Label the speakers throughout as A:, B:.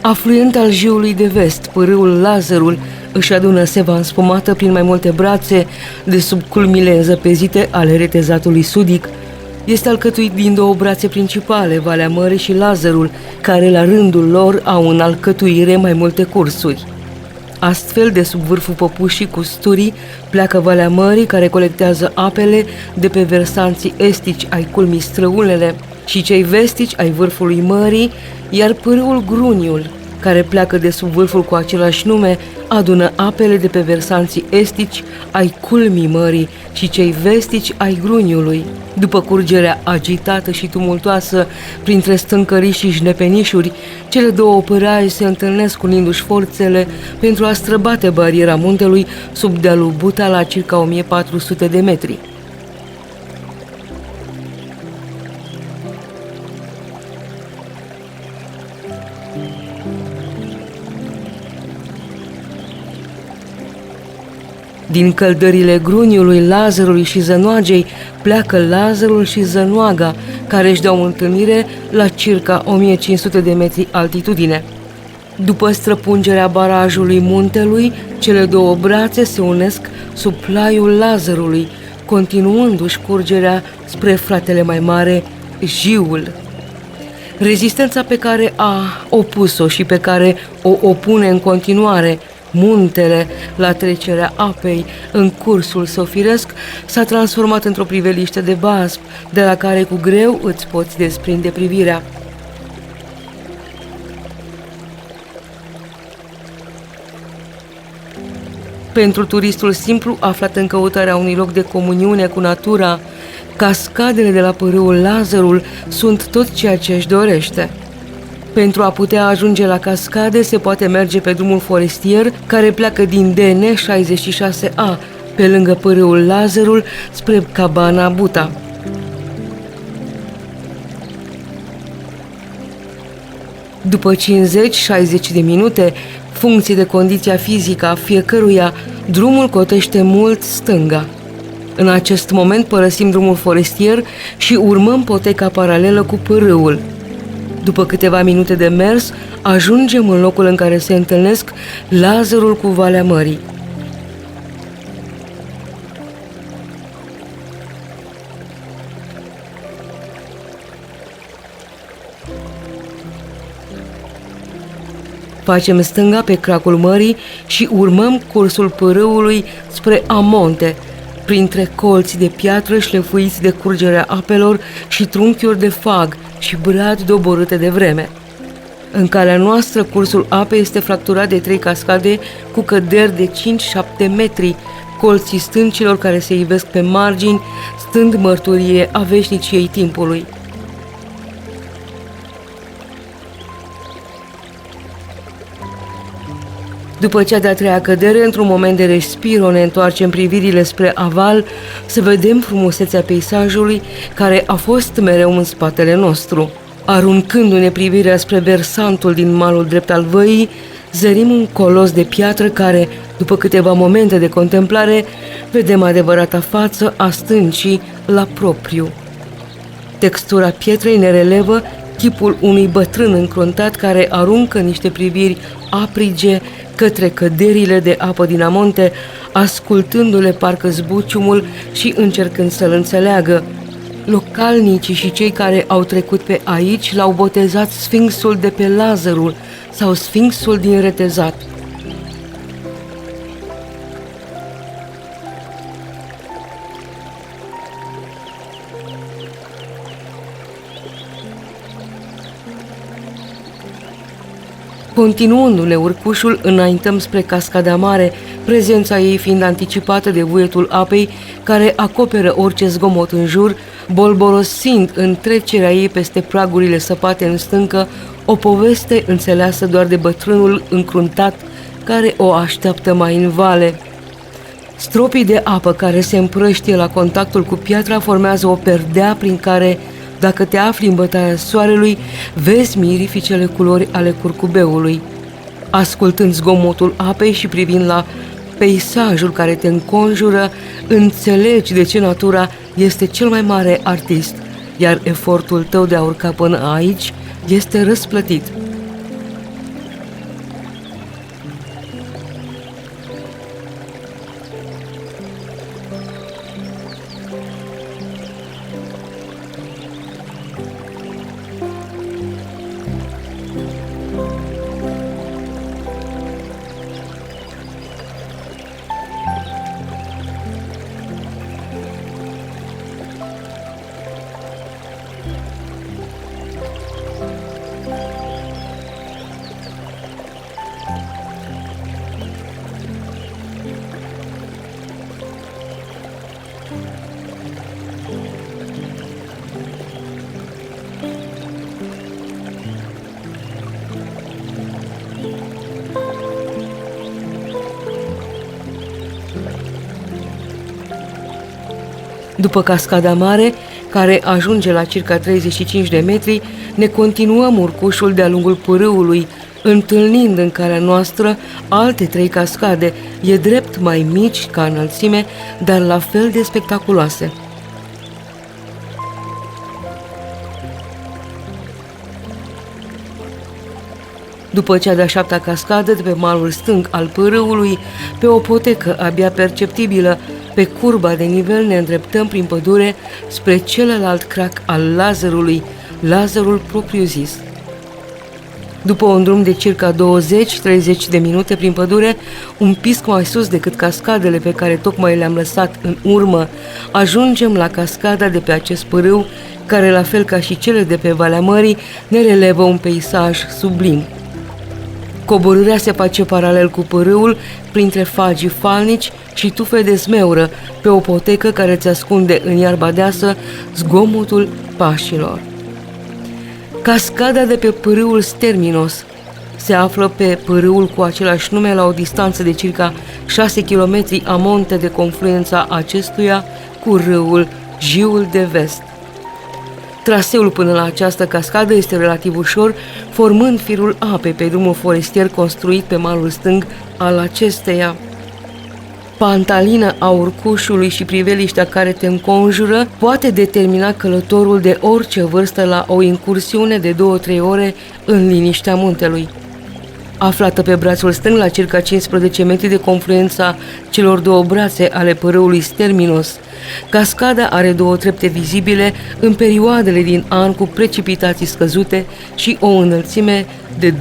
A: Afluent al Jiului de Vest, pârâul Lazărul își adună seva înspumată prin mai multe brațe de sub culmile înzăpezite ale retezatului sudic. Este alcătuit din două brațe principale, Valea Mării și Lazărul, care la rândul lor au în alcătuire mai multe cursuri. Astfel, de sub vârful Păpușii cu Sturii pleacă Valea Mării, care colectează apele de pe versanții estici ai culmii Străunele și cei vestici ai vârfului mării, iar pârâul Gruniul, care pleacă de sub vârful cu același nume, adună apele de pe versanții estici ai culmii mării și cei vestici ai Gruniului. După curgerea agitată și tumultoasă printre stâncării și jnepenișuri, cele două pâraie se întâlnesc unindu-și forțele pentru a străbate bariera muntelui sub dealul Buta la circa 1400 de metri. Din căldările Gruniului, Lazărului și Zănoagei pleacă Lazărul și Zănoaga, care își dau întâlnire la circa 1500 de metri altitudine. După străpungerea barajului muntelui, cele două brațe se unesc sub plaiul Lazărului, continuându-și curgerea spre fratele mai mare, Jiul. Rezistența pe care a opus-o și pe care o opune în continuare muntele la trecerea apei în cursul său firesc s-a transformat într-o priveliște de basm, de la care cu greu îți poți desprinde privirea. Pentru turistul simplu aflat în căutarea unui loc de comuniune cu natura, cascadele de la pârâul Lazărul sunt tot ceea ce își dorește. Pentru a putea ajunge la cascade se poate merge pe drumul forestier care pleacă din DN 66A, pe lângă pârâul Lazărul, spre Cabana Buta. După 50-60 de minute, funcție de condiția fizică a fiecăruia, drumul cotește mult stânga. În acest moment părăsim drumul forestier și urmăm poteca paralelă cu pârâul. După câteva minute de mers, ajungem în locul în care se întâlnesc Lazărul cu Valea Mării. Facem stânga pe cracul mării și urmăm cursul pârâului spre Amonte, printre colți de piatră șlefuiți de curgerea apelor și trunchiuri de fag și brad doborâte de vreme. În calea noastră, cursul apei este fracturat de 3 cascade cu căderi de 5-7 metri, colții stâncilor care se ivesc pe margini, stând mărturie a veșniciei timpului. După cea de-a treia cădere, într-un moment de respiro, ne întoarcem privirile spre aval să vedem frumusețea peisajului care a fost mereu în spatele nostru. Aruncându-ne privirea spre versantul din malul drept al văii, zărim un colos de piatră care, după câteva momente de contemplare, vedem adevărata față a stâncii la propriu. Textura pietrei ne relevă chipul unui bătrân încruntat care aruncă niște priviri aprige către căderile de apă din Amonte, ascultându-le parcă zbuciumul și încercând să-l înțeleagă. Localnicii și cei care au trecut pe aici l-au botezat Sfinxul de pe Lazărul sau Sfinxul din Retezat. Continuându-ne urcușul, înaintăm spre Cascada Mare, prezența ei fiind anticipată de vuietul apei care acoperă orice zgomot în jur, bolborosind în trecerea ei peste pragurile săpate în stâncă o poveste înțeleasă doar de bătrânul încruntat care o așteaptă mai în vale. Stropii de apă care se împrăștie la contactul cu piatra formează o perdea prin care, dacă te afli în bătaia soarelui, vezi mirificele culori ale curcubeului. Ascultând zgomotul apei și privind la peisajul care te înconjură, înțelegi de ce natura este cel mai mare artist iar efortul tău de a urca până aici este răsplătit. După cascada mare, care ajunge la circa 35 de metri, ne continuăm urcușul de-a lungul pârâului, întâlnind în calea noastră alte 3 cascade, e drept mai mici ca înălțime, dar la fel de spectaculoase. După cea de-a 7-a cascadă de pe malul stâng al pârâului, pe o potecă abia perceptibilă, pe curba de nivel ne îndreptăm prin pădure spre celălalt crac al lazerului, lazerul propriu-zis. După un drum de circa 20-30 de minute prin pădure, un pisc mai sus decât cascadele pe care tocmai le-am lăsat în urmă, ajungem la cascada de pe acest pârâu, care, la fel ca și cele de pe Valea Mării, ne relevă un peisaj sublim. Coborârea se face paralel cu pârâul, printre fagii falnici și tufe de zmeură, pe o potecă care îți ascunde în iarba deasă zgomotul pașilor. Cascada de pe pârâul Sterminos se află pe pârâul cu același nume la o distanță de circa 6 km amonte de confluența acestuia cu râul Jiul de Vest. Traseul până la această cascadă este relativ ușor, formând firul apei pe drumul forestier construit pe malul stâng al acesteia. Pantalina a urcușului și priveliștea care te înconjură poate determina călătorul de orice vârstă la o incursiune de 2-3 ore în liniștea muntelui. Aflată pe brațul stâng, la circa 15 metri de confluența celor 2 brațe ale pârâului Sterminos, cascada are 2 trepte vizibile în perioadele din an cu precipitații scăzute și o înălțime de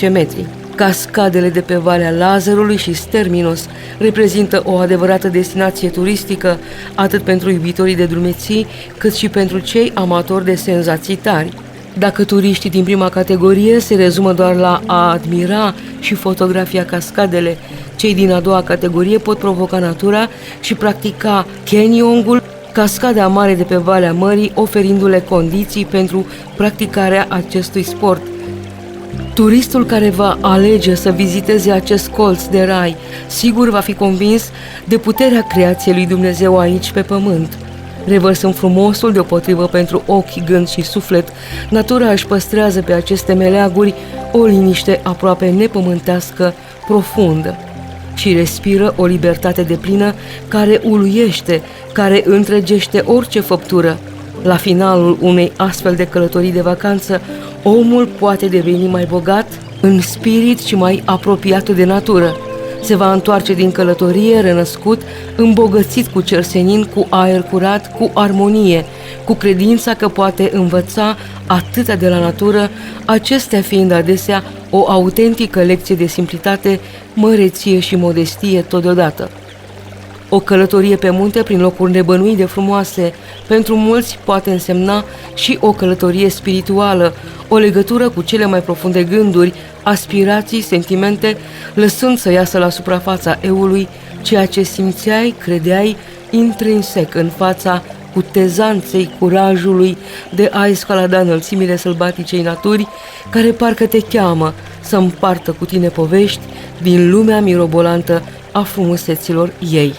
A: 12-14 metri. Cascadele de pe Valea Lazerului și Sterminos reprezintă o adevărată destinație turistică atât pentru iubitorii de drumeții cât și pentru cei amatori de senzații tari. Dacă turiștii din prima categorie se rezumă doar la a admira și fotografia cascadele, cei din a doua categorie pot provoca natura și practica canyongul, cascada mare de pe Valea Mării, oferindu-le condiții pentru practicarea acestui sport. Turistul care va alege să viziteze acest colț de rai, sigur va fi convins de puterea creației lui Dumnezeu aici pe pământ. Revărsând frumosul deopotrivă pentru ochi, gând și suflet, natura își păstrează pe aceste meleaguri o liniște aproape nepământească, profundă, și respiră o libertate deplină care uluiește, care întregește orice făptură. La finalul unei astfel de călătorii de vacanță, omul poate deveni mai bogat în spirit și mai apropiat de natură. Se va întoarce din călătorie renăscut, îmbogățit cu cer senin, cu aer curat, cu armonie, cu credința că poate învăța atâta de la natură, acestea fiind adesea o autentică lecție de simplitate, măreție și modestie totodată. O călătorie pe munte prin locuri nebănuit de frumoase, pentru mulți poate însemna și o călătorie spirituală, o legătură cu cele mai profunde gânduri, aspirații, sentimente, lăsând să iasă la suprafața eului ceea ce simțeai, credeai intrinsec în fața cutezanței curajului de a escalada înălțimile sălbaticei naturi, care parcă te cheamă să împartă cu tine povești din lumea mirobolantă a frumuseților ei.